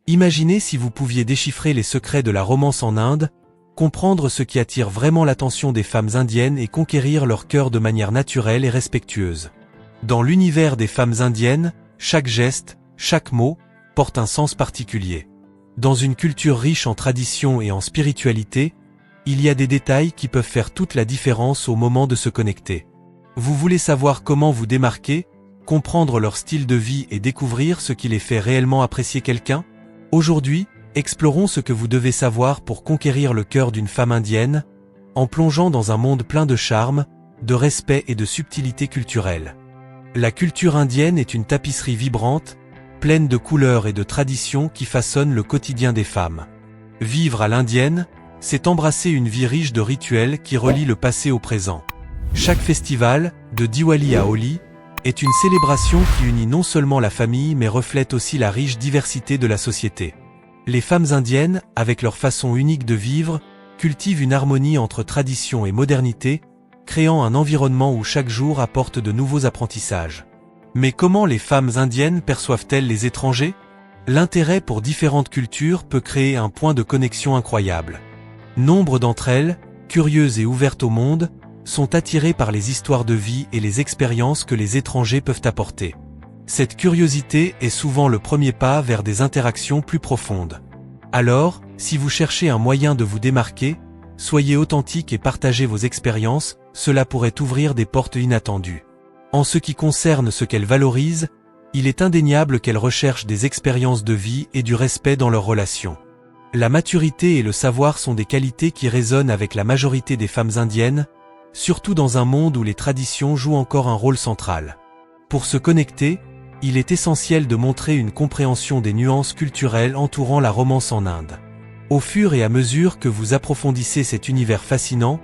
Imaginez si vous pouviez déchiffrer les secrets de la romance en Inde, comprendre ce qui attire vraiment l'attention des femmes indiennes et conquérir leur cœur de manière naturelle et respectueuse. Dans l'univers des femmes indiennes, chaque geste, chaque mot, porte un sens particulier. Dans une culture riche en traditions et en spiritualité, il y a des détails qui peuvent faire toute la différence au moment de se connecter. Vous voulez savoir comment vous démarquer, comprendre leur style de vie et découvrir ce qui les fait réellement apprécier quelqu'un? Aujourd'hui, explorons ce que vous devez savoir pour conquérir le cœur d'une femme indienne, en plongeant dans un monde plein de charme, de respect et de subtilité culturelle. La culture indienne est une tapisserie vibrante, pleine de couleurs et de traditions qui façonnent le quotidien des femmes. Vivre à l'indienne, c'est embrasser une vie riche de rituels qui relient le passé au présent. Chaque festival, de Diwali à Holi, est une célébration qui unit non seulement la famille mais reflète aussi la riche diversité de la société. Les femmes indiennes, avec leur façon unique de vivre, cultivent une harmonie entre tradition et modernité, créant un environnement où chaque jour apporte de nouveaux apprentissages. Mais comment les femmes indiennes perçoivent-elles les étrangers? L'intérêt pour différentes cultures peut créer un point de connexion incroyable. Nombre d'entre elles, curieuses et ouvertes au monde, sont attirées par les histoires de vie et les expériences que les étrangers peuvent apporter. Cette curiosité est souvent le premier pas vers des interactions plus profondes. Alors, si vous cherchez un moyen de vous démarquer, soyez authentique et partagez vos expériences, cela pourrait ouvrir des portes inattendues. En ce qui concerne ce qu'elles valorisent, il est indéniable qu'elles recherchent des expériences de vie et du respect dans leurs relations. La maturité et le savoir sont des qualités qui résonnent avec la majorité des femmes indiennes, surtout dans un monde où les traditions jouent encore un rôle central. Pour se connecter, il est essentiel de montrer une compréhension des nuances culturelles entourant la romance en Inde. Au fur et à mesure que vous approfondissez cet univers fascinant,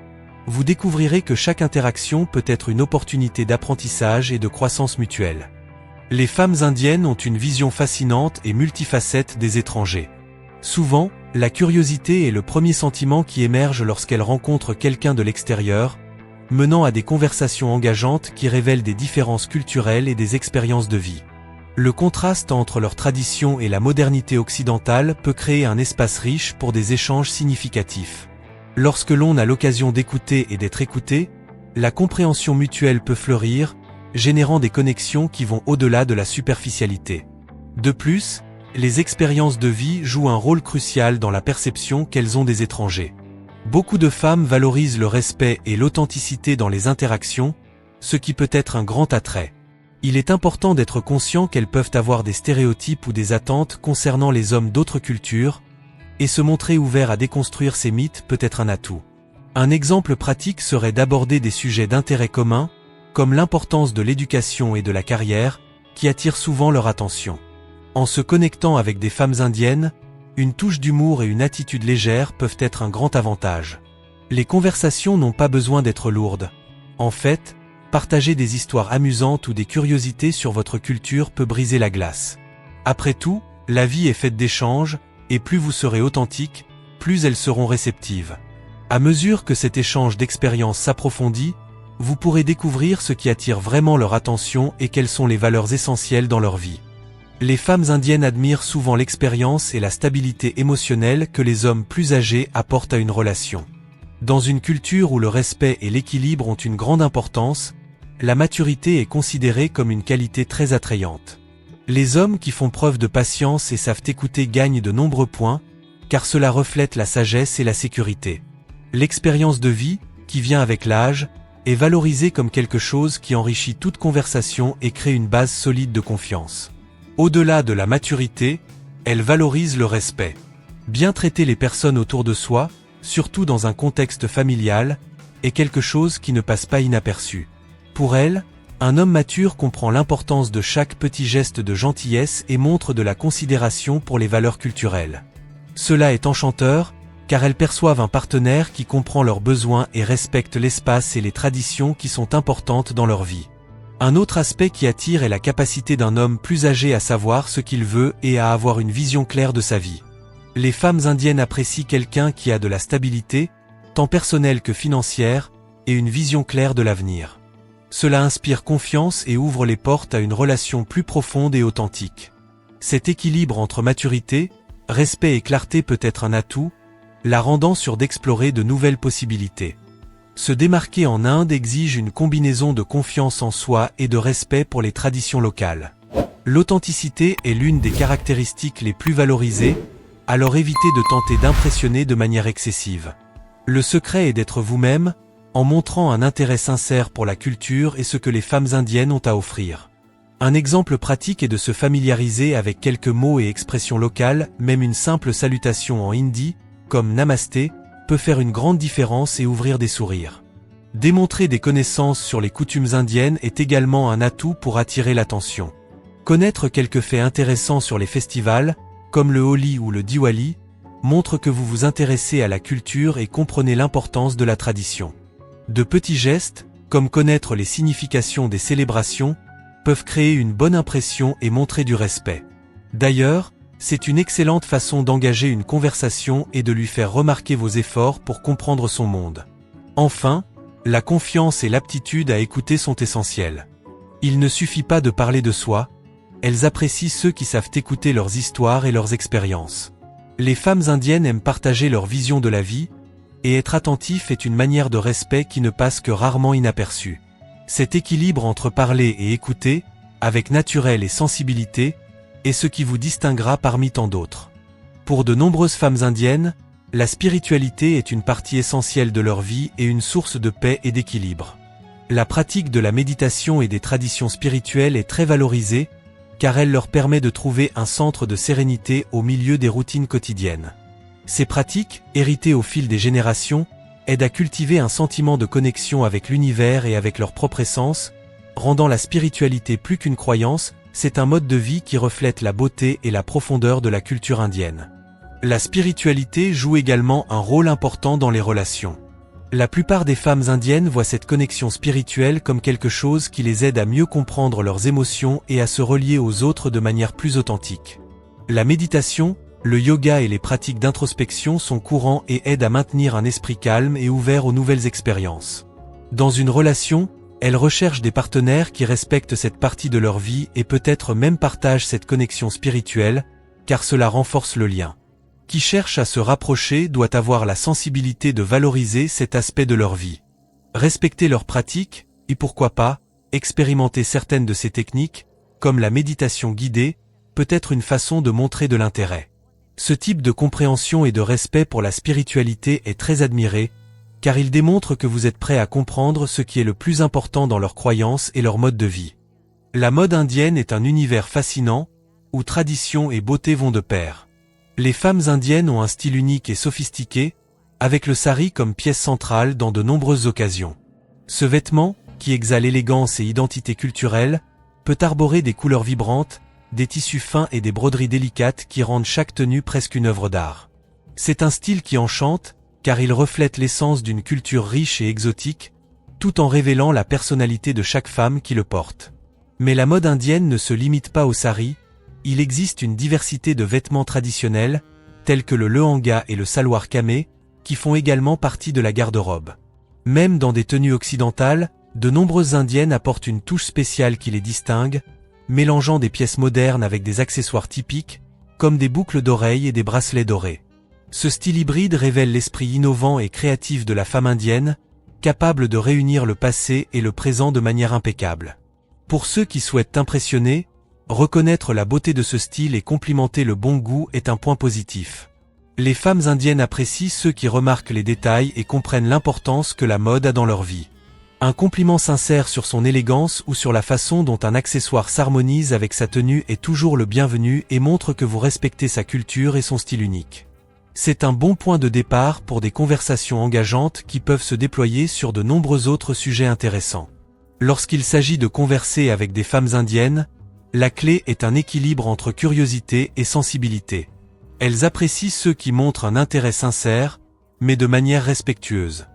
vous découvrirez que chaque interaction peut être une opportunité d'apprentissage et de croissance mutuelle. Les femmes indiennes ont une vision fascinante et multifacette des étrangers. Souvent, la curiosité est le premier sentiment qui émerge lorsqu'elles rencontrent quelqu'un de l'extérieur, menant à des conversations engageantes qui révèlent des différences culturelles et des expériences de vie. Le contraste entre leurs traditions et la modernité occidentale peut créer un espace riche pour des échanges significatifs. Lorsque l'on a l'occasion d'écouter et d'être écouté, la compréhension mutuelle peut fleurir, générant des connexions qui vont au-delà de la superficialité. De plus, les expériences de vie jouent un rôle crucial dans la perception qu'elles ont des étrangers. Beaucoup de femmes valorisent le respect et l'authenticité dans les interactions, ce qui peut être un grand attrait. Il est important d'être conscient qu'elles peuvent avoir des stéréotypes ou des attentes concernant les hommes d'autres cultures, et se montrer ouvert à déconstruire ces mythes peut être un atout. Un exemple pratique serait d'aborder des sujets d'intérêt commun, comme l'importance de l'éducation et de la carrière, qui attirent souvent leur attention. En se connectant avec des femmes indiennes, une touche d'humour et une attitude légère peuvent être un grand avantage. Les conversations n'ont pas besoin d'être lourdes. En fait, partager des histoires amusantes ou des curiosités sur votre culture peut briser la glace. Après tout, la vie est faite d'échanges, et plus vous serez authentique, plus elles seront réceptives. À mesure que cet échange d'expériences s'approfondit, vous pourrez découvrir ce qui attire vraiment leur attention et quelles sont les valeurs essentielles dans leur vie. Les femmes indiennes admirent souvent l'expérience et la stabilité émotionnelle que les hommes plus âgés apportent à une relation. Dans une culture où le respect et l'équilibre ont une grande importance, la maturité est considérée comme une qualité très attrayante. Les hommes qui font preuve de patience et savent écouter gagnent de nombreux points, car cela reflète la sagesse et la sécurité. L'expérience de vie, qui vient avec l'âge, est valorisée comme quelque chose qui enrichit toute conversation et crée une base solide de confiance. Au-delà de la maturité, elle valorise le respect. Bien traiter les personnes autour de soi, surtout dans un contexte familial, est quelque chose qui ne passe pas inaperçu. Pour elle, un homme mature comprend l'importance de chaque petit geste de gentillesse et montre de la considération pour les valeurs culturelles. Cela est enchanteur, car elles perçoivent un partenaire qui comprend leurs besoins et respecte l'espace et les traditions qui sont importantes dans leur vie. Un autre aspect qui attire est la capacité d'un homme plus âgé à savoir ce qu'il veut et à avoir une vision claire de sa vie. Les femmes indiennes apprécient quelqu'un qui a de la stabilité, tant personnelle que financière, et une vision claire de l'avenir. Cela inspire confiance et ouvre les portes à une relation plus profonde et authentique. Cet équilibre entre maturité, respect et clarté peut être un atout, la rendant sûre d'explorer de nouvelles possibilités. Se démarquer en Inde exige une combinaison de confiance en soi et de respect pour les traditions locales. L'authenticité est l'une des caractéristiques les plus valorisées, alors évitez de tenter d'impressionner de manière excessive. Le secret est d'être vous-même, en montrant un intérêt sincère pour la culture et ce que les femmes indiennes ont à offrir. Un exemple pratique est de se familiariser avec quelques mots et expressions locales, même une simple salutation en hindi, comme Namasté, peut faire une grande différence et ouvrir des sourires. Démontrer des connaissances sur les coutumes indiennes est également un atout pour attirer l'attention. Connaître quelques faits intéressants sur les festivals, comme le Holi ou le Diwali, montre que vous vous intéressez à la culture et comprenez l'importance de la tradition. De petits gestes, comme connaître les significations des célébrations, peuvent créer une bonne impression et montrer du respect. D'ailleurs, c'est une excellente façon d'engager une conversation et de lui faire remarquer vos efforts pour comprendre son monde. Enfin, la confiance et l'aptitude à écouter sont essentielles. Il ne suffit pas de parler de soi, elles apprécient ceux qui savent écouter leurs histoires et leurs expériences. Les femmes indiennes aiment partager leur vision de la vie, et être attentif est une manière de respect qui ne passe que rarement inaperçue. Cet équilibre entre parler et écouter, avec naturel et sensibilité, est ce qui vous distinguera parmi tant d'autres. Pour de nombreuses femmes indiennes, la spiritualité est une partie essentielle de leur vie et une source de paix et d'équilibre. La pratique de la méditation et des traditions spirituelles est très valorisée, car elle leur permet de trouver un centre de sérénité au milieu des routines quotidiennes. Ces pratiques, héritées au fil des générations, aident à cultiver un sentiment de connexion avec l'univers et avec leur propre essence, rendant la spiritualité plus qu'une croyance, c'est un mode de vie qui reflète la beauté et la profondeur de la culture indienne. La spiritualité joue également un rôle important dans les relations. La plupart des femmes indiennes voient cette connexion spirituelle comme quelque chose qui les aide à mieux comprendre leurs émotions et à se relier aux autres de manière plus authentique. La méditation, le yoga et les pratiques d'introspection sont courants et aident à maintenir un esprit calme et ouvert aux nouvelles expériences. Dans une relation, elles recherchent des partenaires qui respectent cette partie de leur vie et peut-être même partagent cette connexion spirituelle, car cela renforce le lien. Qui cherche à se rapprocher doit avoir la sensibilité de valoriser cet aspect de leur vie. Respecter leurs pratiques, et pourquoi pas, expérimenter certaines de ces techniques, comme la méditation guidée, peut être une façon de montrer de l'intérêt. Ce type de compréhension et de respect pour la spiritualité est très admiré, car il démontre que vous êtes prêt à comprendre ce qui est le plus important dans leurs croyances et leur mode de vie. La mode indienne est un univers fascinant, où tradition et beauté vont de pair. Les femmes indiennes ont un style unique et sophistiqué, avec le sari comme pièce centrale dans de nombreuses occasions. Ce vêtement, qui exhale élégance et identité culturelle, peut arborer des couleurs vibrantes, des tissus fins et des broderies délicates qui rendent chaque tenue presque une œuvre d'art. C'est un style qui enchante, car il reflète l'essence d'une culture riche et exotique, tout en révélant la personnalité de chaque femme qui le porte. Mais la mode indienne ne se limite pas au sari, il existe une diversité de vêtements traditionnels, tels que le lehanga et le salwar kamé, qui font également partie de la garde-robe. Même dans des tenues occidentales, de nombreuses indiennes apportent une touche spéciale qui les distingue, mélangeant des pièces modernes avec des accessoires typiques, comme des boucles d'oreilles et des bracelets dorés. Ce style hybride révèle l'esprit innovant et créatif de la femme indienne, capable de réunir le passé et le présent de manière impeccable. Pour ceux qui souhaitent impressionner, reconnaître la beauté de ce style et complimenter le bon goût est un point positif. Les femmes indiennes apprécient ceux qui remarquent les détails et comprennent l'importance que la mode a dans leur vie. Un compliment sincère sur son élégance ou sur la façon dont un accessoire s'harmonise avec sa tenue est toujours le bienvenu et montre que vous respectez sa culture et son style unique. C'est un bon point de départ pour des conversations engageantes qui peuvent se déployer sur de nombreux autres sujets intéressants. Lorsqu'il s'agit de converser avec des femmes indiennes, la clé est un équilibre entre curiosité et sensibilité. Elles apprécient ceux qui montrent un intérêt sincère, mais de manière respectueuse.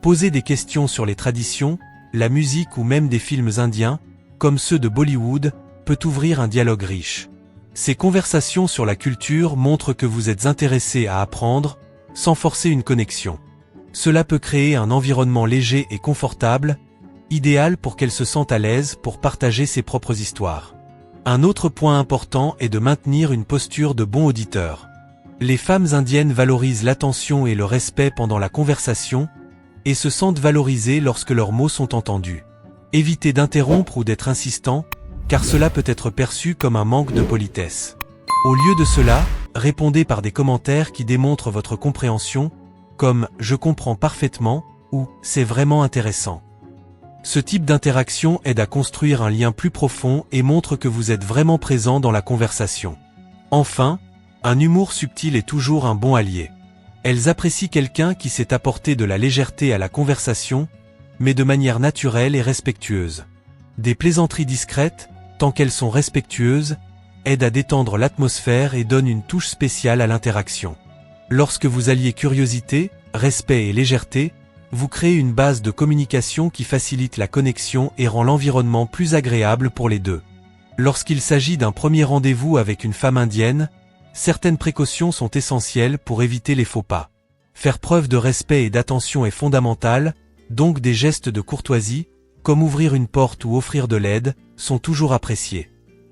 Poser des questions sur les traditions, la musique ou même des films indiens, comme ceux de Bollywood, peut ouvrir un dialogue riche. Ces conversations sur la culture montrent que vous êtes intéressé à apprendre, sans forcer une connexion. Cela peut créer un environnement léger et confortable, idéal pour qu'elles se sentent à l'aise pour partager ses propres histoires. Un autre point important est de maintenir une posture de bon auditeur. Les femmes indiennes valorisent l'attention et le respect pendant la conversation, et se sentent valorisées lorsque leurs mots sont entendus. Évitez d'interrompre ou d'être insistant, car cela peut être perçu comme un manque de politesse. Au lieu de cela, répondez par des commentaires qui démontrent votre compréhension, comme « je comprends parfaitement » ou « c'est vraiment intéressant ». Ce type d'interaction aide à construire un lien plus profond et montre que vous êtes vraiment présent dans la conversation. Enfin, un humour subtil est toujours un bon allié. Elles apprécient quelqu'un qui sait apporter de la légèreté à la conversation, mais de manière naturelle et respectueuse. Des plaisanteries discrètes, tant qu'elles sont respectueuses, aident à détendre l'atmosphère et donnent une touche spéciale à l'interaction. Lorsque vous alliez curiosité, respect et légèreté, vous créez une base de communication qui facilite la connexion et rend l'environnement plus agréable pour les deux. Lorsqu'il s'agit d'un premier rendez-vous avec une femme indienne, certaines précautions sont essentielles pour éviter les faux pas. Faire preuve de respect et d'attention est fondamental, donc des gestes de courtoisie, comme ouvrir une porte ou offrir de l'aide, sont toujours appréciés.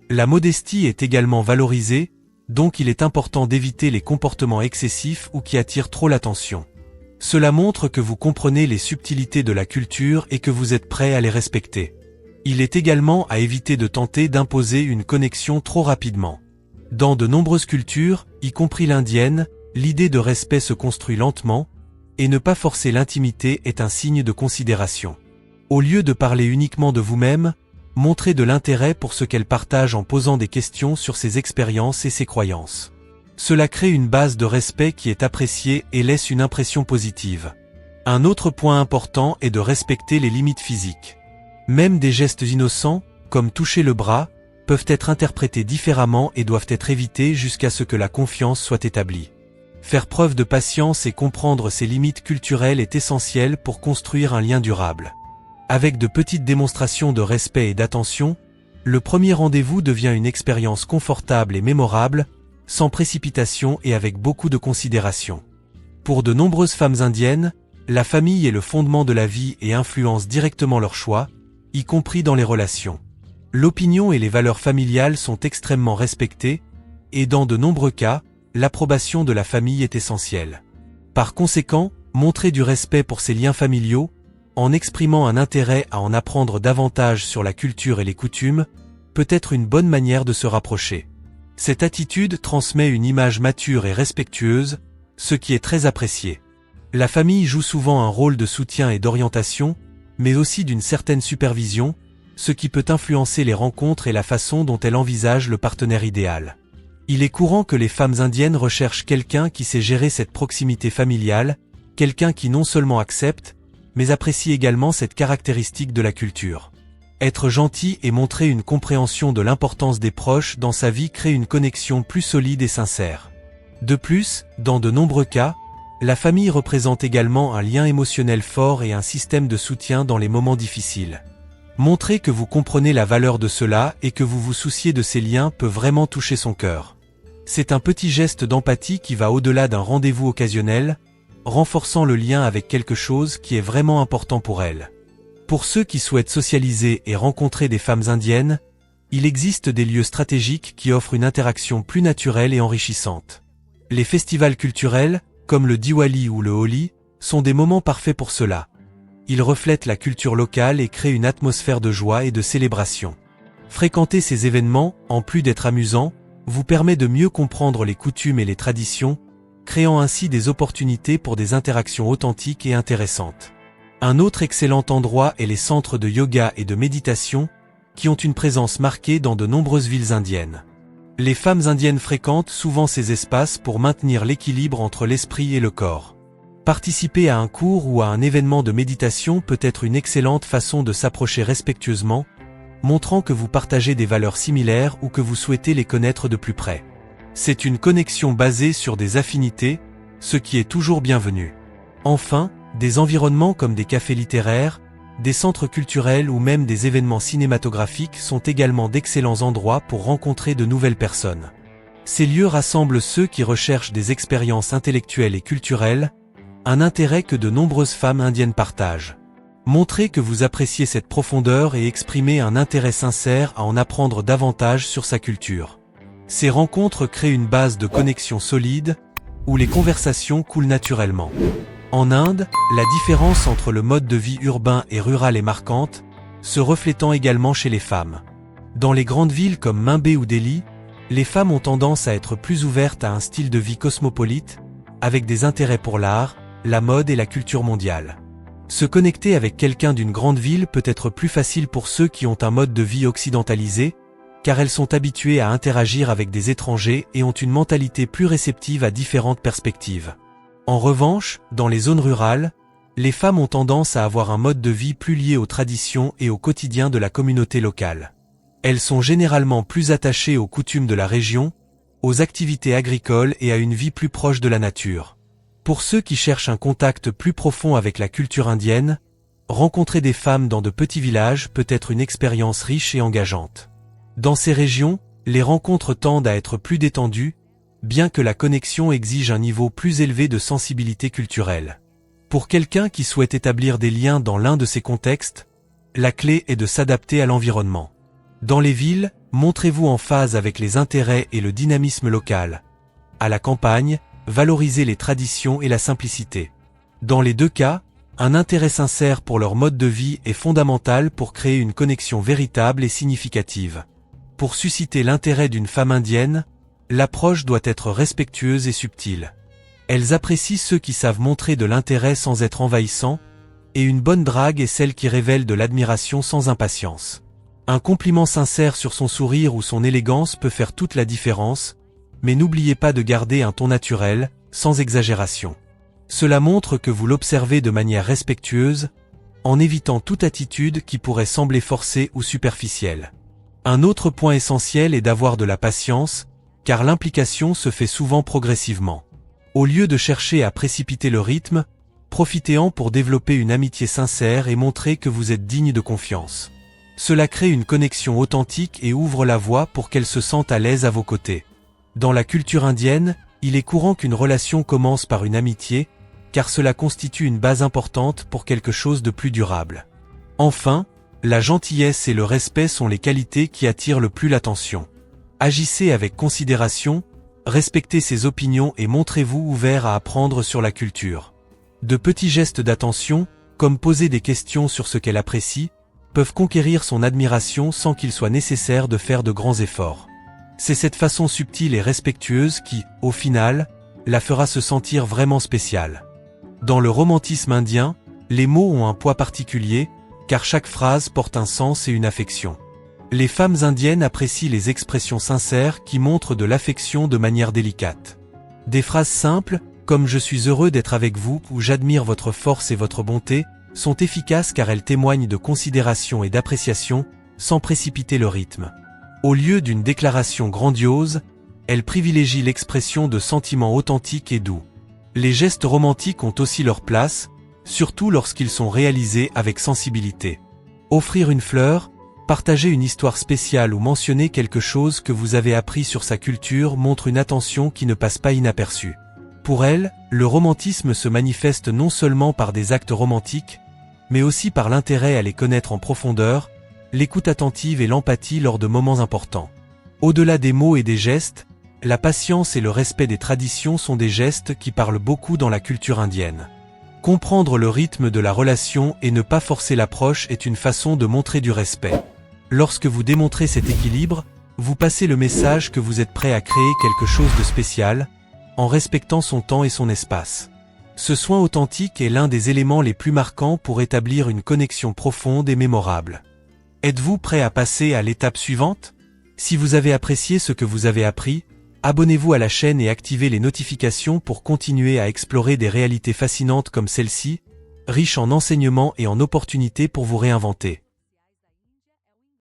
La modestie est également valorisée, donc il est important d'éviter les comportements excessifs ou qui attirent trop l'attention. Cela montre que vous comprenez les subtilités de la culture et que vous êtes prêt à les respecter. Il est également à éviter de tenter d'imposer une connexion trop rapidement. Dans de nombreuses cultures, y compris l'indienne, l'idée de respect se construit lentement, et ne pas forcer l'intimité est un signe de considération. Au lieu de parler uniquement de vous-même, montrez de l'intérêt pour ce qu'elle partage en posant des questions sur ses expériences et ses croyances. Cela crée une base de respect qui est appréciée et laisse une impression positive. Un autre point important est de respecter les limites physiques. Même des gestes innocents, comme toucher le bras, peuvent être interprétés différemment et doivent être évités jusqu'à ce que la confiance soit établie. Faire preuve de patience et comprendre ses limites culturelles est essentiel pour construire un lien durable. Avec de petites démonstrations de respect et d'attention, le premier rendez-vous devient une expérience confortable et mémorable, sans précipitation et avec beaucoup de considération. Pour de nombreuses femmes indiennes, la famille est le fondement de la vie et influence directement leurs choix, y compris dans les relations. L'opinion et les valeurs familiales sont extrêmement respectées, et dans de nombreux cas, l'approbation de la famille est essentielle. Par conséquent, montrer du respect pour ces liens familiaux, en exprimant un intérêt à en apprendre davantage sur la culture et les coutumes, peut être une bonne manière de se rapprocher. Cette attitude transmet une image mature et respectueuse, ce qui est très apprécié. La famille joue souvent un rôle de soutien et d'orientation, mais aussi d'une certaine supervision, ce qui peut influencer les rencontres et la façon dont elles envisagent le partenaire idéal. Il est courant que les femmes indiennes recherchent quelqu'un qui sait gérer cette proximité familiale, quelqu'un qui non seulement accepte, mais apprécie également cette caractéristique de la culture. Être gentil et montrer une compréhension de l'importance des proches dans sa vie crée une connexion plus solide et sincère. De plus, dans de nombreux cas, la famille représente également un lien émotionnel fort et un système de soutien dans les moments difficiles. Montrer que vous comprenez la valeur de cela et que vous vous souciez de ces liens peut vraiment toucher son cœur. C'est un petit geste d'empathie qui va au-delà d'un rendez-vous occasionnel, renforçant le lien avec quelque chose qui est vraiment important pour elle. Pour ceux qui souhaitent socialiser et rencontrer des femmes indiennes, il existe des lieux stratégiques qui offrent une interaction plus naturelle et enrichissante. Les festivals culturels, comme le Diwali ou le Holi, sont des moments parfaits pour cela. Ils reflètent la culture locale et créent une atmosphère de joie et de célébration. Fréquenter ces événements, en plus d'être amusant, vous permet de mieux comprendre les coutumes et les traditions, créant ainsi des opportunités pour des interactions authentiques et intéressantes. Un autre excellent endroit est les centres de yoga et de méditation, qui ont une présence marquée dans de nombreuses villes indiennes. Les femmes indiennes fréquentent souvent ces espaces pour maintenir l'équilibre entre l'esprit et le corps. Participer à un cours ou à un événement de méditation peut être une excellente façon de s'approcher respectueusement, montrant que vous partagez des valeurs similaires ou que vous souhaitez les connaître de plus près. C'est une connexion basée sur des affinités, ce qui est toujours bienvenu. Enfin, des environnements comme des cafés littéraires, des centres culturels ou même des événements cinématographiques sont également d'excellents endroits pour rencontrer de nouvelles personnes. Ces lieux rassemblent ceux qui recherchent des expériences intellectuelles et culturelles, un intérêt que de nombreuses femmes indiennes partagent. Montrez que vous appréciez cette profondeur et exprimez un intérêt sincère à en apprendre davantage sur sa culture. Ces rencontres créent une base de connexion solide, où les conversations coulent naturellement. En Inde, la différence entre le mode de vie urbain et rural est marquante, se reflétant également chez les femmes. Dans les grandes villes comme Mumbai ou Delhi, les femmes ont tendance à être plus ouvertes à un style de vie cosmopolite, avec des intérêts pour l'art, la mode et la culture mondiale. Se connecter avec quelqu'un d'une grande ville peut être plus facile pour ceux qui ont un mode de vie occidentalisé, car elles sont habituées à interagir avec des étrangers et ont une mentalité plus réceptive à différentes perspectives. En revanche, dans les zones rurales, les femmes ont tendance à avoir un mode de vie plus lié aux traditions et au quotidien de la communauté locale. Elles sont généralement plus attachées aux coutumes de la région, aux activités agricoles et à une vie plus proche de la nature. Pour ceux qui cherchent un contact plus profond avec la culture indienne, rencontrer des femmes dans de petits villages peut être une expérience riche et engageante. Dans ces régions, les rencontres tendent à être plus détendues, bien que la connexion exige un niveau plus élevé de sensibilité culturelle. Pour quelqu'un qui souhaite établir des liens dans l'un de ces contextes, la clé est de s'adapter à l'environnement. Dans les villes, montrez-vous en phase avec les intérêts et le dynamisme local. À la campagne, valorisez les traditions et la simplicité. Dans les deux cas, un intérêt sincère pour leur mode de vie est fondamental pour créer une connexion véritable et significative. Pour susciter l'intérêt d'une femme indienne, l'approche doit être respectueuse et subtile. Elles apprécient ceux qui savent montrer de l'intérêt sans être envahissants, et une bonne drague est celle qui révèle de l'admiration sans impatience. Un compliment sincère sur son sourire ou son élégance peut faire toute la différence, mais n'oubliez pas de garder un ton naturel, sans exagération. Cela montre que vous l'observez de manière respectueuse, en évitant toute attitude qui pourrait sembler forcée ou superficielle. Un autre point essentiel est d'avoir de la patience, car l'implication se fait souvent progressivement. Au lieu de chercher à précipiter le rythme, profitez-en pour développer une amitié sincère et montrer que vous êtes digne de confiance. Cela crée une connexion authentique et ouvre la voie pour qu'elle se sente à l'aise à vos côtés. Dans la culture indienne, il est courant qu'une relation commence par une amitié, car cela constitue une base importante pour quelque chose de plus durable. Enfin, la gentillesse et le respect sont les qualités qui attirent le plus l'attention. Agissez avec considération, respectez ses opinions et montrez-vous ouvert à apprendre sur la culture. De petits gestes d'attention, comme poser des questions sur ce qu'elle apprécie, peuvent conquérir son admiration sans qu'il soit nécessaire de faire de grands efforts. C'est cette façon subtile et respectueuse qui, au final, la fera se sentir vraiment spéciale. Dans le romantisme indien, les mots ont un poids particulier, car chaque phrase porte un sens et une affection. Les femmes indiennes apprécient les expressions sincères qui montrent de l'affection de manière délicate. Des phrases simples, comme « je suis heureux d'être avec vous » ou « j'admire votre force et votre bonté », sont efficaces car elles témoignent de considération et d'appréciation, sans précipiter le rythme. Au lieu d'une déclaration grandiose, elles privilégient l'expression de sentiments authentiques et doux. Les gestes romantiques ont aussi leur place, surtout lorsqu'ils sont réalisés avec sensibilité. Offrir une fleur, partager une histoire spéciale ou mentionner quelque chose que vous avez appris sur sa culture montre une attention qui ne passe pas inaperçue. Pour elles, le romantisme se manifeste non seulement par des actes romantiques, mais aussi par l'intérêt à les connaître en profondeur, l'écoute attentive et l'empathie lors de moments importants. Au-delà des mots et des gestes, la patience et le respect des traditions sont des gestes qui parlent beaucoup dans la culture indienne. Comprendre le rythme de la relation et ne pas forcer l'approche est une façon de montrer du respect. Lorsque vous démontrez cet équilibre, vous passez le message que vous êtes prêt à créer quelque chose de spécial, en respectant son temps et son espace. Ce soin authentique est l'un des éléments les plus marquants pour établir une connexion profonde et mémorable. Êtes-vous prêt à passer à l'étape suivante? Si vous avez apprécié ce que vous avez appris, abonnez-vous à la chaîne et activez les notifications pour continuer à explorer des réalités fascinantes comme celle-ci, riches en enseignements et en opportunités pour vous réinventer.